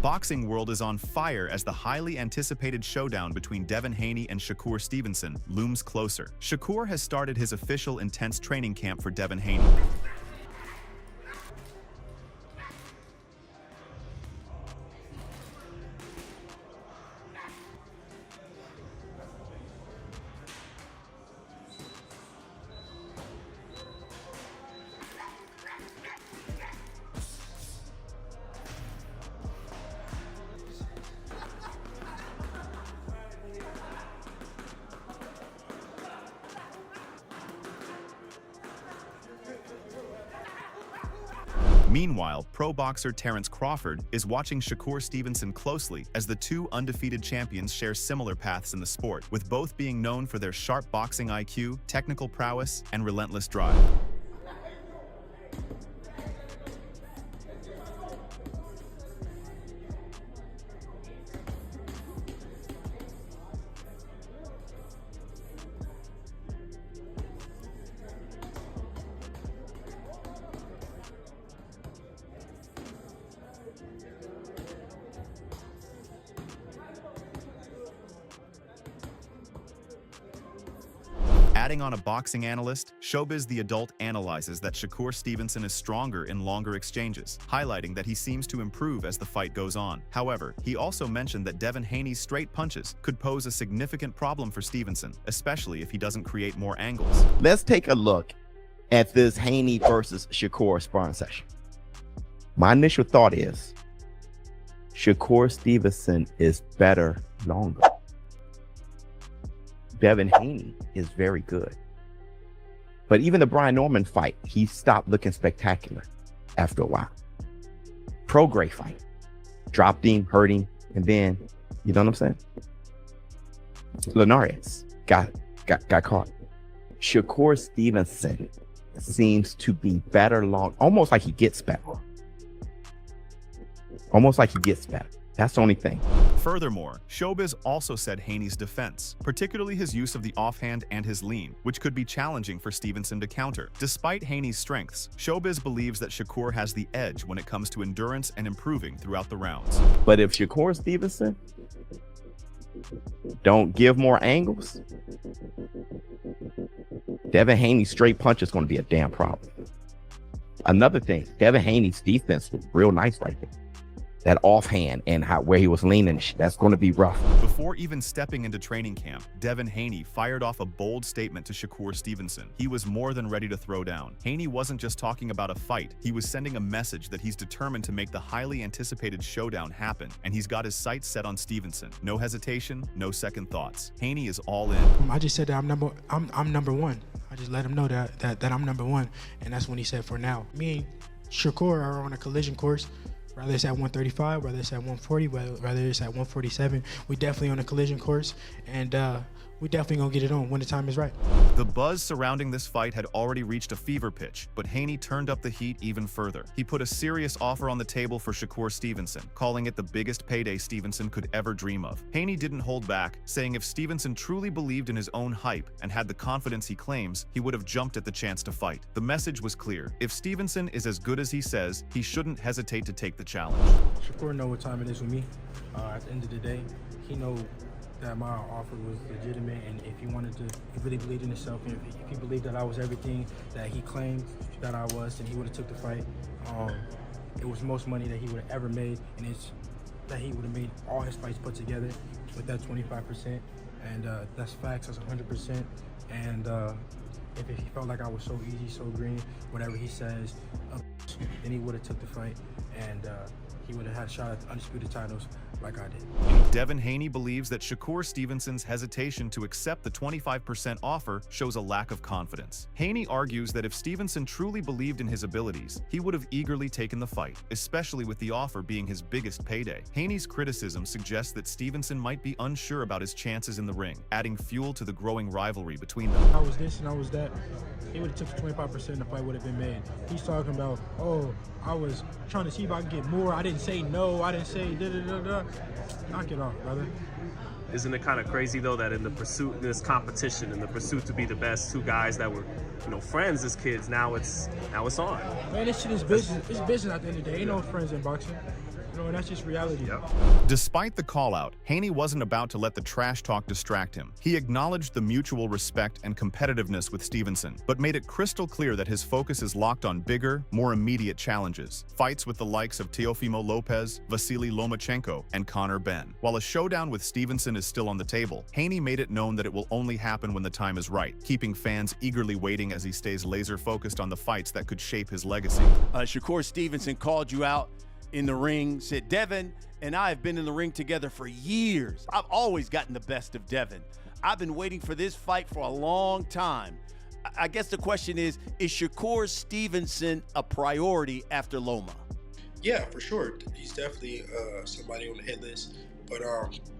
boxing world is on fire as the highly anticipated showdown between Devin Haney and Shakur Stevenson looms closer. Shakur has started his official intense training camp for Devin Haney. Meanwhile, pro boxer Terrence Crawford is watching Shakur Stevenson closely as the two undefeated champions share similar paths in the sport, with both being known for their sharp boxing IQ, technical prowess, and relentless drive. Adding on a boxing analyst, Showbiz the Adult analyzes that Shakur Stevenson is stronger in longer exchanges, highlighting that he seems to improve as the fight goes on. However, he also mentioned that Devin Haney's straight punches could pose a significant problem for Stevenson, especially if he doesn't create more angles. Let's take a look at this Haney versus Shakur sparring session. My initial thought is Shakur Stevenson is better longer. Devin Haney is very good. But even the Brian Norman fight, he stopped looking spectacular after a while. Pro-Gray fight. Dropped him, hurt him, and then, you know what I'm saying? Linares got caught. Shakur Stevenson seems to be better almost like he gets better. Almost like he gets better. That's the only thing. Furthermore, Showbiz also said Haney's defense, particularly his use of the offhand and his lean, which could be challenging for Stevenson to counter. Despite Haney's strengths, Showbiz believes that Shakur has the edge when it comes to endurance and improving throughout the rounds. But if Shakur Stevenson don't give more angles, Devin Haney's straight punch is going to be a damn problem. Another thing, Devin Haney's defense was real nice right there. That offhand and where he was leaning, that's going to be rough. Before even stepping into training camp, Devin Haney fired off a bold statement to Shakur Stevenson. He was more than ready to throw down. Haney wasn't just talking about a fight, he was sending a message that he's determined to make the highly anticipated showdown happen, and he's got his sights set on Stevenson. No hesitation, no second thoughts. Haney is all in. I just said that I'm number one. I just let him know that I'm number one, and that's when he said for now. Me and Shakur are on a collision course. Whether it's at 135, whether it's at 140, whether it's at 147, we definitely on a collision course, and we definitely gonna get it on when the time is right. The buzz surrounding this fight had already reached a fever pitch, but Haney turned up the heat even further. He put a serious offer on the table for Shakur Stevenson, calling it the biggest payday Stevenson could ever dream of. Haney didn't hold back, saying if Stevenson truly believed in his own hype and had the confidence he claims, he would have jumped at the chance to fight. The message was clear. If Stevenson is as good as he says, he shouldn't hesitate to take the challenge. Shakur know what time it is with me. At the end of the day, he know that my offer was legitimate, and if he wanted to, he really believed in himself, and if he believed that I was everything that he claimed that I was, then he would have took the fight. It was the most money that he would have ever made, and it's that he would have made all his fights put together with that 25%, and that's facts, that's 100%, and if he felt like I was so easy, so green, whatever he says, then he would have took the fight, and he would have had a shot at the undisputed titles like I did. Devin Haney believes that Shakur Stevenson's hesitation to accept the 25% offer shows a lack of confidence. Haney argues that if Stevenson truly believed in his abilities, he would have eagerly taken the fight, especially with the offer being his biggest payday. Haney's criticism suggests that Stevenson might be unsure about his chances in the ring, adding fuel to the growing rivalry between them. I was this and I was that. He would have took 25% and the fight would have been made. He's talking about, oh, I was trying to see if I could get more. I didn't say no. I didn't say da-da-da-da. Knock it off, brother. Isn't it kind of crazy though that in the pursuit, in this competition, in the pursuit to be the best, two guys that were, friends as kids, now it's on. Man, this shit is business. It's business at the end of the day. Ain't no friends in boxing. You and that's just reality. Despite the call-out, Haney wasn't about to let the trash talk distract him. He acknowledged the mutual respect and competitiveness with Stevenson, but made it crystal clear that his focus is locked on bigger, more immediate challenges. Fights with the likes of Teofimo Lopez, Vasily Lomachenko, and Conor Benn. While a showdown with Stevenson is still on the table, Haney made it known that it will only happen when the time is right, keeping fans eagerly waiting as he stays laser-focused on the fights that could shape his legacy. Shakur Stevenson called you out in the ring, said, Devin and I have been in the ring together for years. I've always gotten the best of Devin. I've been waiting for this fight for a long time. I guess the question is Shakur Stevenson a priority after Loma? Yeah, for sure. He's definitely somebody on the hit list. But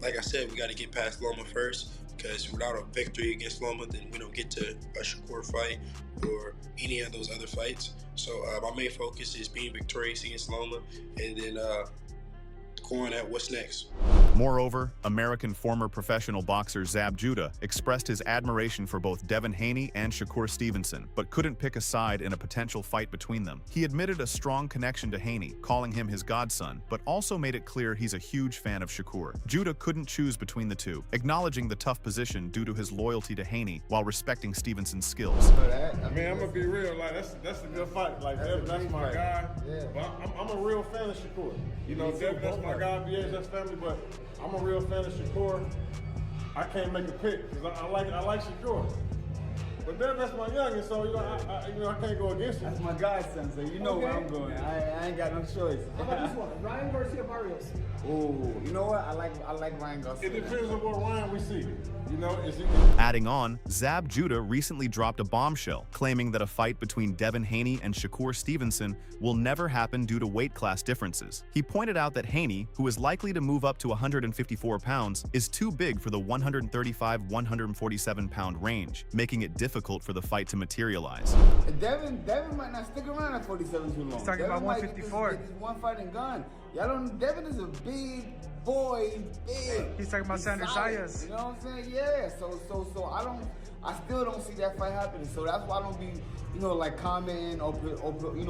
like I said, we got to get past Loma first, because without a victory against Loma, then we don't get to a Shakur fight or any of those other fights. So my main focus is being victorious against Loma, and then going at what's next. Moreover, American former professional boxer Zab Judah expressed his admiration for both Devin Haney and Shakur Stevenson, but couldn't pick a side in a potential fight between them. He admitted a strong connection to Haney, calling him his godson, but also made it clear he's a huge fan of Shakur. Judah couldn't choose between the two, acknowledging the tough position due to his loyalty to Haney while respecting Stevenson's skills. I mean, I'm gonna be real. Like that's a good fight. Like that's my guy. Yeah. But I'm a real fan of Shakur. You know, that's my guy. BH, that's family. But I'm a real fan of Shakur. I can't make a pick because I like Shakur. But that's my youngest, so I can't go against him. That's my godson, so you know where I'm going. I ain't got no choice. How about this one? Ryan Garcia Barrios. Oh, you know what? I like Ryan Garcia. It depends on what Ryan we see. You know, Adding on, Zab Judah recently dropped a bombshell, claiming that a fight between Devin Haney and Shakur Stevenson will never happen due to weight class differences. He pointed out that Haney, who is likely to move up to 154 pounds, is too big for the 135-147-pound range, making it difficult for the fight to materialize. Devin might not stick around at 47 too long. He's talking about 154. Get this one fight and gun. Devin is a big boy, big. He's talking about Sanders Sayas. You know what I'm saying? Yeah. So I still don't see that fight happening. So that's why I don't be, like commenting or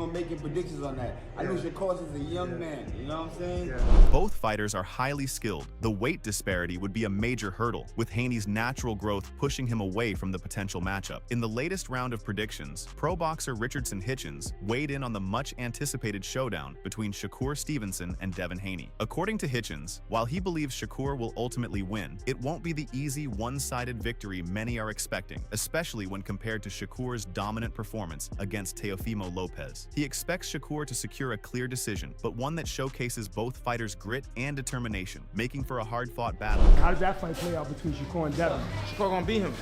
making predictions on that. I know Shakur is a young man. You know what I'm saying? Yeah. Both fighters are highly skilled. The weight disparity would be a major hurdle, with Haney's natural growth pushing him away from the potential matchup. In the latest round of predictions, pro boxer Richardson Hitchens weighed in on the much-anticipated showdown between Shakur Stevenson and Devin Haney. According to Hitchens, while he believes Shakur will ultimately win, it won't be the easy, one-sided victory many are expecting, especially when compared to Shakur's dominant performance against Teofimo Lopez. He expects Shakur to secure a clear decision, but one that showcases both fighters' grit and determination, making for a hard-fought battle. How does that fight play out between Shakur and Devin? Shakur gonna beat him.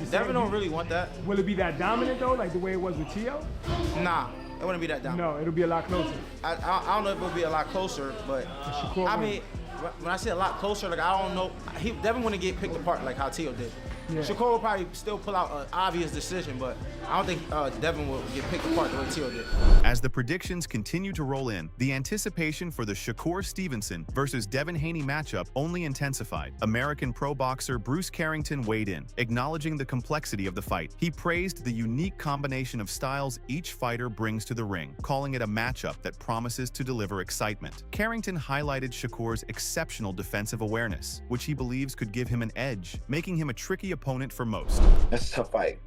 Devin don't really want that. Will it be that dominant though, like the way it was with Teo? Nah, it wouldn't be that dominant. No, it'll be a lot closer. I don't know if it'll be a lot closer, but I mean, when I say a lot closer, like I don't know, Devin wouldn't get picked apart like how Teo did. Yeah. Shakur will probably still pull out an obvious decision, but I don't think Devin will get picked apart the way Teo did. As the predictions continue to roll in, the anticipation for the Shakur Stevenson versus Devin Haney matchup only intensified. American pro boxer Bruce Carrington weighed in, acknowledging the complexity of the fight. He praised the unique combination of styles each fighter brings to the ring, calling it a matchup that promises to deliver excitement. Carrington highlighted Shakur's exceptional defensive awareness, which he believes could give him an edge, making him a tricky opponent for most. That's a tough fight.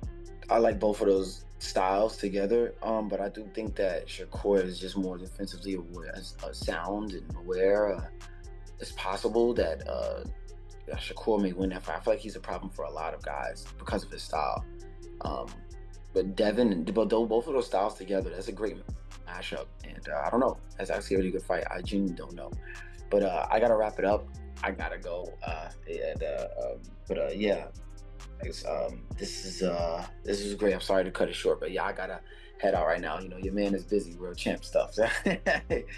I like both of those styles together, but I do think that Shakur is just more defensively aware, sound and aware. It's possible that Shakur may win that fight. I feel like he's a problem for a lot of guys because of his style. But Devin and both of those styles together, that's a great matchup. And I don't know. That's actually a really good fight. I genuinely don't know. But I gotta wrap it up. I gotta go. Yeah. This is great. I'm sorry to cut it short, but yeah, I gotta head out right now. Your man is busy, real champ stuff.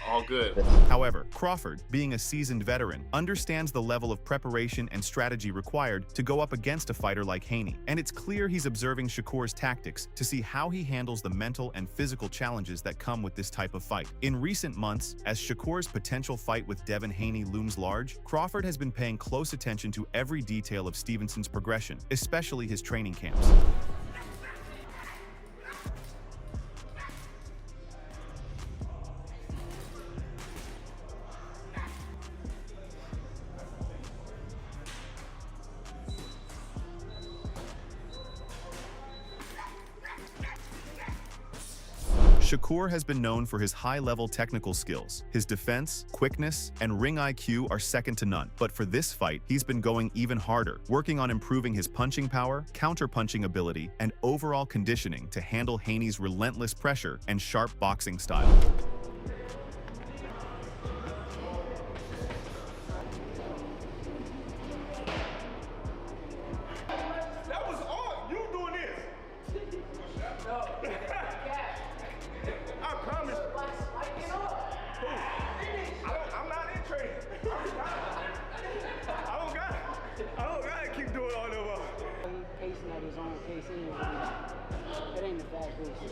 All good. However, Crawford, being a seasoned veteran, understands the level of preparation and strategy required to go up against a fighter like Haney, and it's clear he's observing Shakur's tactics to see how he handles the mental and physical challenges that come with this type of fight. In recent months, as Shakur's potential fight with Devin Haney looms large, Crawford has been paying close attention to every detail of Stevenson's progression, especially his training camps. Shakur has been known for his high-level technical skills. His defense, quickness, and ring IQ are second to none. But for this fight, he's been going even harder, working on improving his punching power, counter-punching ability, and overall conditioning to handle Haney's relentless pressure and sharp boxing style. It ain't a bad business.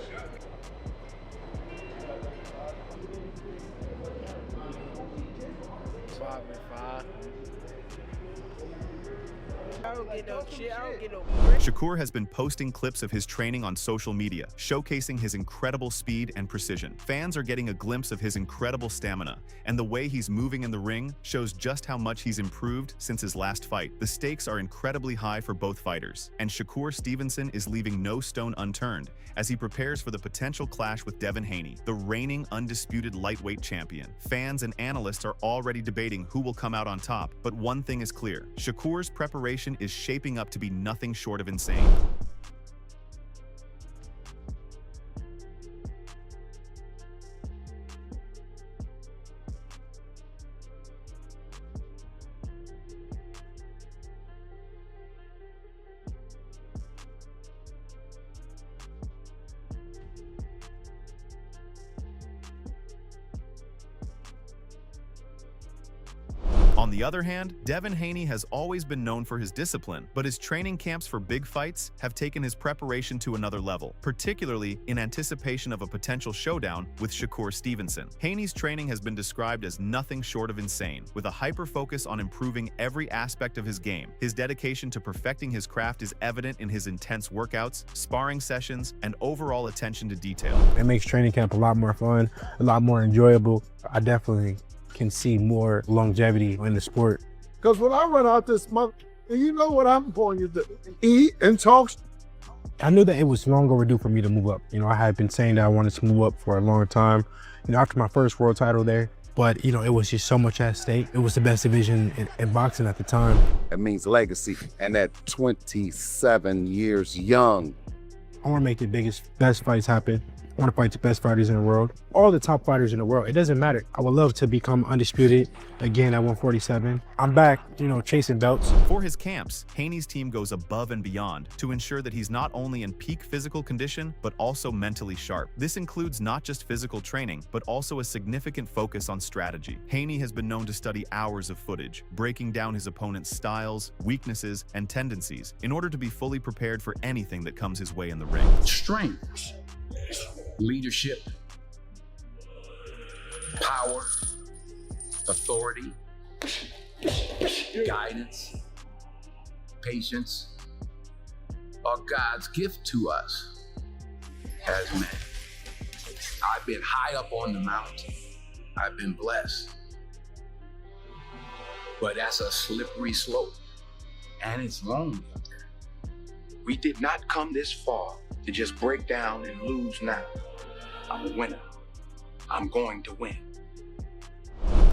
Shakur has been posting clips of his training on social media, showcasing his incredible speed and precision. Fans are getting a glimpse of his incredible stamina, and the way he's moving in the ring shows just how much he's improved since his last fight. The stakes are incredibly high for both fighters, and Shakur Stevenson is leaving no stone unturned as he prepares for the potential clash with Devin Haney, the reigning undisputed lightweight champion. Fans and analysts are already debating who will come out on top, but one thing is clear: Shakur's preparation is shaping up to be nothing short of insane. On the other hand, Devin Haney has always been known for his discipline, but his training camps for big fights have taken his preparation to another level, particularly in anticipation of a potential showdown with Shakur Stevenson. Haney's training has been described as nothing short of insane, with a hyper-focus on improving every aspect of his game. His dedication to perfecting his craft is evident in his intense workouts, sparring sessions, and overall attention to detail. It makes training camp a lot more fun, a lot more enjoyable. I definitely can see more longevity in the sport. Because when I run out this month, you know what I'm going to do? Eat and talk. I knew that it was long overdue for me to move up. I had been saying that I wanted to move up for a long time, after my first world title there. But, it was just so much at stake. It was the best division in boxing at the time. It means legacy. And at 27 years young, I want to make the best fights happen. I want to fight the best fighters in the world, all the top fighters in the world. It doesn't matter. I would love to become undisputed again at 147. I'm back, chasing belts. For his camps, Haney's team goes above and beyond to ensure that he's not only in peak physical condition, but also mentally sharp. This includes not just physical training, but also a significant focus on strategy. Haney has been known to study hours of footage, breaking down his opponent's styles, weaknesses, and tendencies in order to be fully prepared for anything that comes his way in the ring. Strength, leadership, power, authority, guidance, patience are God's gift to us as men. I've been high up on the mountain. I've been blessed. But that's a slippery slope, and it's lonely up there. We did not come this far to just break down and lose now. I'm a winner. I'm going to win.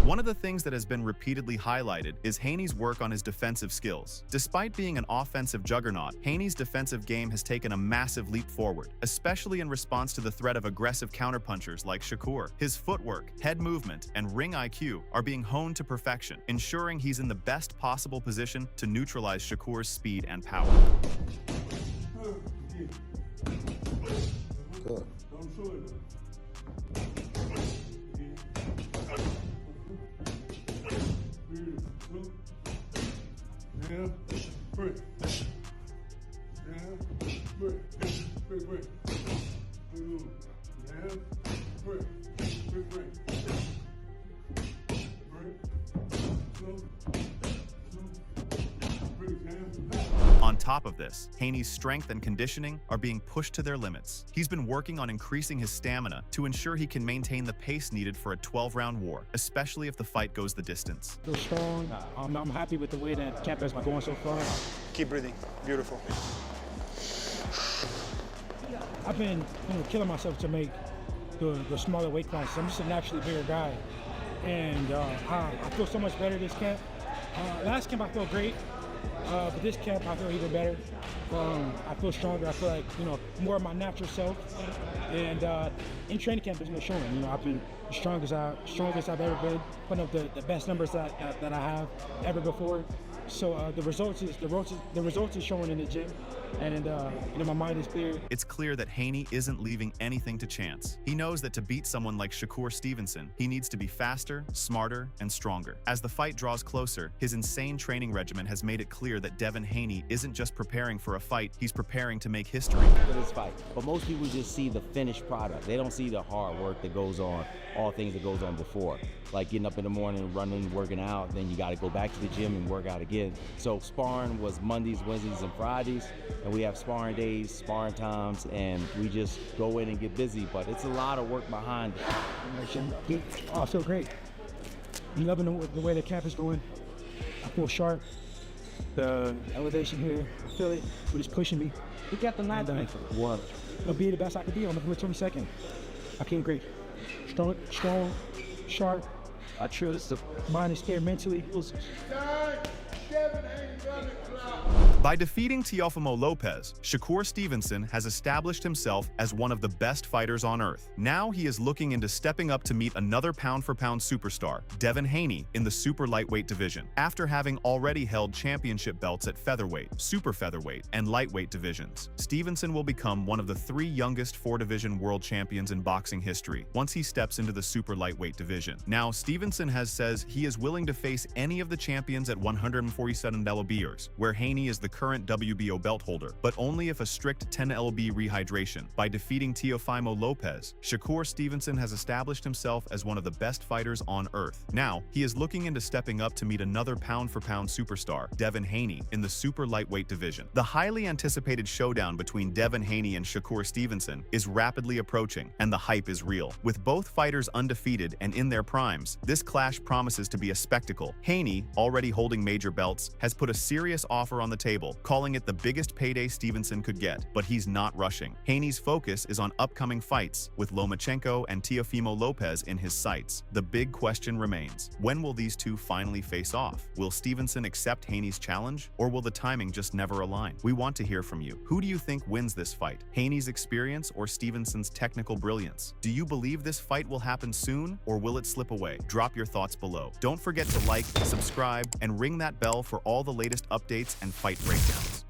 One of the things that has been repeatedly highlighted is Haney's work on his defensive skills. Despite being an offensive juggernaut, Haney's defensive game has taken a massive leap forward, especially in response to the threat of aggressive counterpunchers like Shakur. His footwork, head movement, and ring IQ are being honed to perfection, ensuring he's in the best possible position to neutralize Shakur's speed and power. good. On top of this, Haney's strength and conditioning are being pushed to their limits. He's been working on increasing his stamina to ensure he can maintain the pace needed for a 12-round war, especially if the fight goes the distance. Feel strong. I'm happy with the way that camp has been going so far. Keep breathing. Beautiful. I've been killing myself to make the smaller weight classes. I'm just a naturally bigger guy, and I feel so much better this camp. Last camp I felt great, but this camp I feel even better. I feel stronger. I feel like, you know, more of my natural self. And in training camp, it's been showing. You know, I've been the strongest I've ever been, putting up the best numbers that I have ever before. So the results is showing in the gym, and you know, my mind is clear. It's clear that Haney isn't leaving anything to chance. He knows that to beat someone like Shakur Stevenson, he needs to be faster, smarter, and stronger. As the fight draws closer, his insane training regimen has made it clear that Devin Haney isn't just preparing for a fight, he's preparing to make history. For this fight. But most people just see the finished product. They don't see the hard work that goes on, all things that goes on before. Like getting up in the morning, running, working out, then you got to go back to the gym and work out again. So sparring was Mondays, Wednesdays, and Fridays, and we have sparring days, sparring times, and we just go in and get busy, but it's a lot of work behind it. Oh, I feel great. I'm loving the way the camp is going. I feel sharp. The elevation here, I feel it, but it's pushing me. You got the knife. What? I'll be the best I could be on November 22nd. I came great. Strong, sharp. I trust the mind is scared mentally. By defeating Teofimo Lopez, Shakur Stevenson has established himself as one of the best fighters on earth. Now he is looking into stepping up to meet another pound-for-pound superstar, Devin Haney, in the super lightweight division. After having already held championship belts at featherweight, super featherweight, and lightweight divisions, Stevenson will become one of the 3 youngest 4-division world champions in boxing history once he steps into the super lightweight division. Now, Stevenson says he is willing to face any of the champions at 147 lbs, where Haney is the current WBO belt holder, but only if a strict 10 lb rehydration. By defeating Teofimo Lopez, Shakur Stevenson has established himself as one of the best fighters on earth. Now, he is looking into stepping up to meet another pound-for-pound superstar, Devin Haney, in the super lightweight division. The highly anticipated showdown between Devin Haney and Shakur Stevenson is rapidly approaching, and the hype is real. With both fighters undefeated and in their primes, this clash promises to be a spectacle. Haney, already holding major belts, has put a serious offer on the table, calling it the biggest payday Stevenson could get, but he's not rushing. Haney's focus is on upcoming fights, with Lomachenko and Teofimo Lopez in his sights. The big question remains, when will these two finally face off? Will Stevenson accept Haney's challenge, or will the timing just never align? We want to hear from you. Who do you think wins this fight? Haney's experience or Stevenson's technical brilliance? Do you believe this fight will happen soon, or will it slip away? Drop your thoughts below. Don't forget to like, subscribe, and ring that bell for all the latest updates and fight breakdowns.